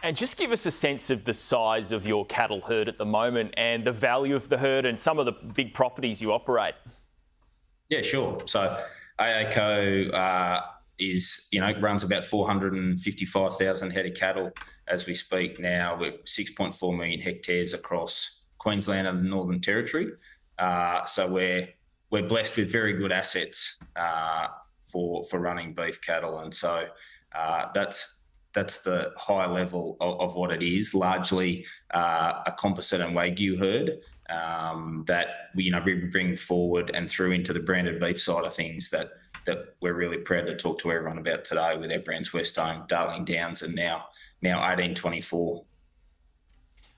And just give us a sense of the size of your cattle herd at the moment and the value of the herd and some of the big properties you operate. Yeah, sure. So AACo runs about 455,000 head of cattle as we speak now. We're 6.4 million hectares across Queensland and the Northern Territory. So we're blessed with very good assets for running beef cattle, and so that's the high level of what it is. Largely a composite and Wagyu herd that we bring forward and through into the branded beef side of things that we're really proud to talk to everyone about today with our brands West Home, Darling Downs, and now 1824.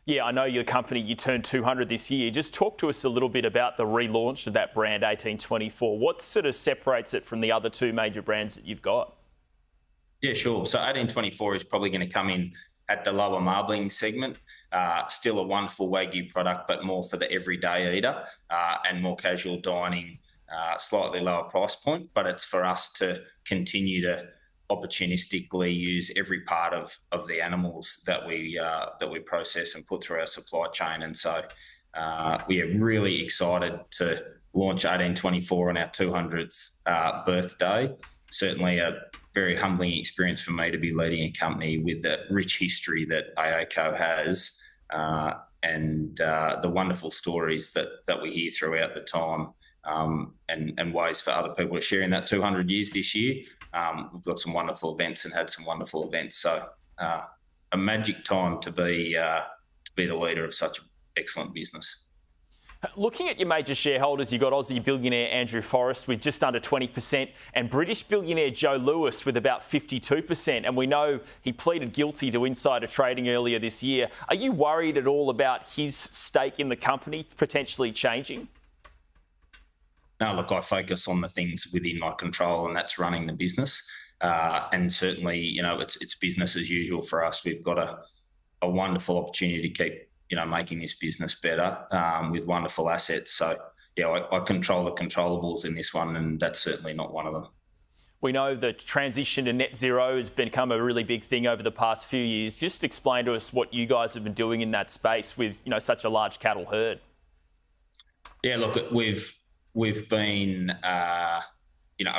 Yeah, I know your company, you turned 200 this year. Just talk to us a little bit about the relaunch of that brand 1824. What sort of separates it from the other two major brands that you've got? Yeah, sure. So 1824 is probably going to come in at the lower marbling segment. Still a wonderful Wagyu product, but more for the everyday eater and more casual dining, slightly lower price point. But it's for us to continue to opportunistically use every part of the animals that we process and put through our supply chain. And so we are really excited to launch 1824 on our 200th birthday. Certainly a very humbling experience for me to be leading a company with the rich history that AACo has and the wonderful stories that we hear throughout the time and ways for other people to share in that 200 years this year. We've got some wonderful events and had some wonderful events. So a magic time to be the leader of such an excellent business. Looking at your major shareholders, you've got Aussie billionaire Andrew Forrest with just under 20% and British billionaire Joe Lewis with about 52%. And we know he pleaded guilty to insider trading earlier this year. Are you worried at all about his stake in the company potentially changing? No, look, I focus on the things within my control, and that's running the business. And certainly, it's business as usual for us. We've got a wonderful opportunity to keep making this business better with wonderful assets. So, yeah, I control the controllables in this one, and that's certainly not one of them. We know the transition to net zero has become a really big thing over the past few years. Just explain to us what you guys have been doing in that space with, such a large cattle herd. Yeah, look, we've been, a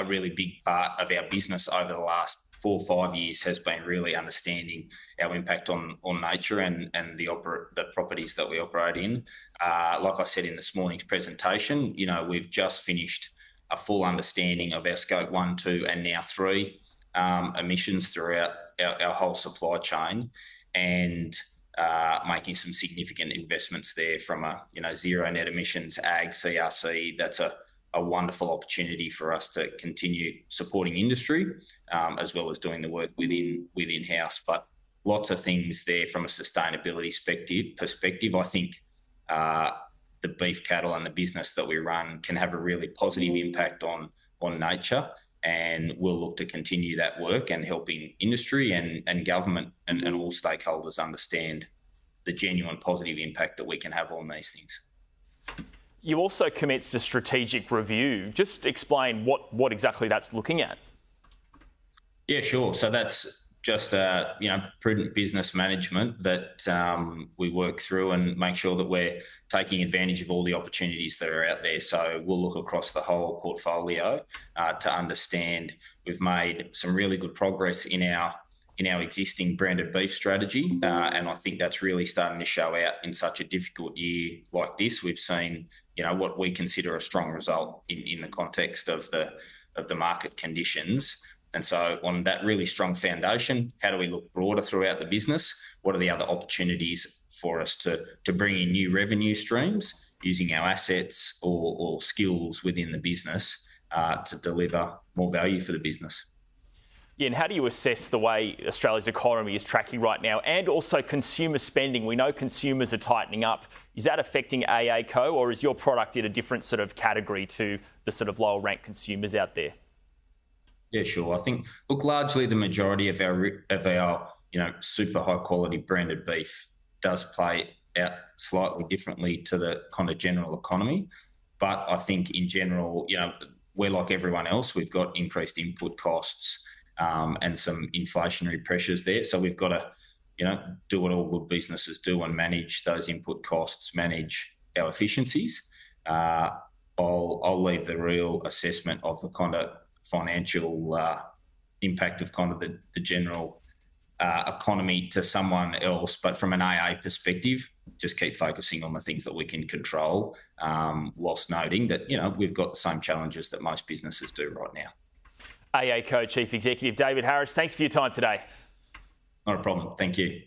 really big part of our business over the last 4 or 5 years has been really understanding our impact on nature and the properties that we operate in. Like I said in this morning's presentation, we've just finished a full understanding of our scope 1, 2 and now 3 emissions throughout our whole supply chain, and making some significant investments there from a zero net emissions ag CRC. That's a wonderful opportunity for us to continue supporting industry as well as doing the work within house. But lots of things there from a sustainability perspective. I think the beef cattle and the business that we run can have a really positive impact on nature, and we'll look to continue that work and helping industry and government and all stakeholders understand the genuine positive impact that we can have on these things. You also commenced a strategic review. Just explain what exactly that's looking at. Yeah, sure. So that's just prudent business management that we work through and make sure that we're taking advantage of all the opportunities that are out there. So we'll look across the whole portfolio to understand we've made some really good progress in our existing branded beef strategy, and I think that's really starting to show out in such a difficult year like this. We've seen what we consider a strong result in the context of the market conditions. And so on that really strong foundation, how do we look broader throughout the business? What are the other opportunities for us to bring in new revenue streams using our assets or skills within the business to deliver more value for the business? Yeah, and how do you assess the way Australia's economy is tracking right now, and also consumer spending? We know consumers are tightening up. Is that affecting AACo, or is your product in a different sort of category to the sort of lower ranked consumers out there? Yeah, sure. I think, look, largely the majority of our super high quality branded beef does play out slightly differently to the kind of general economy. But I think in general, we're like everyone else. We've got increased input costs and some inflationary pressures there. So we've got to do what all good businesses do and manage those input costs, manage our efficiencies. I'll leave the real assessment of the kind of financial impact of kind of the general economy to someone else. But from an AA perspective, just keep focusing on the things that we can control, whilst noting that, we've got the same challenges that most businesses do right now. AACo Chief Executive David Harris, thanks for your time today. Not a problem. Thank you.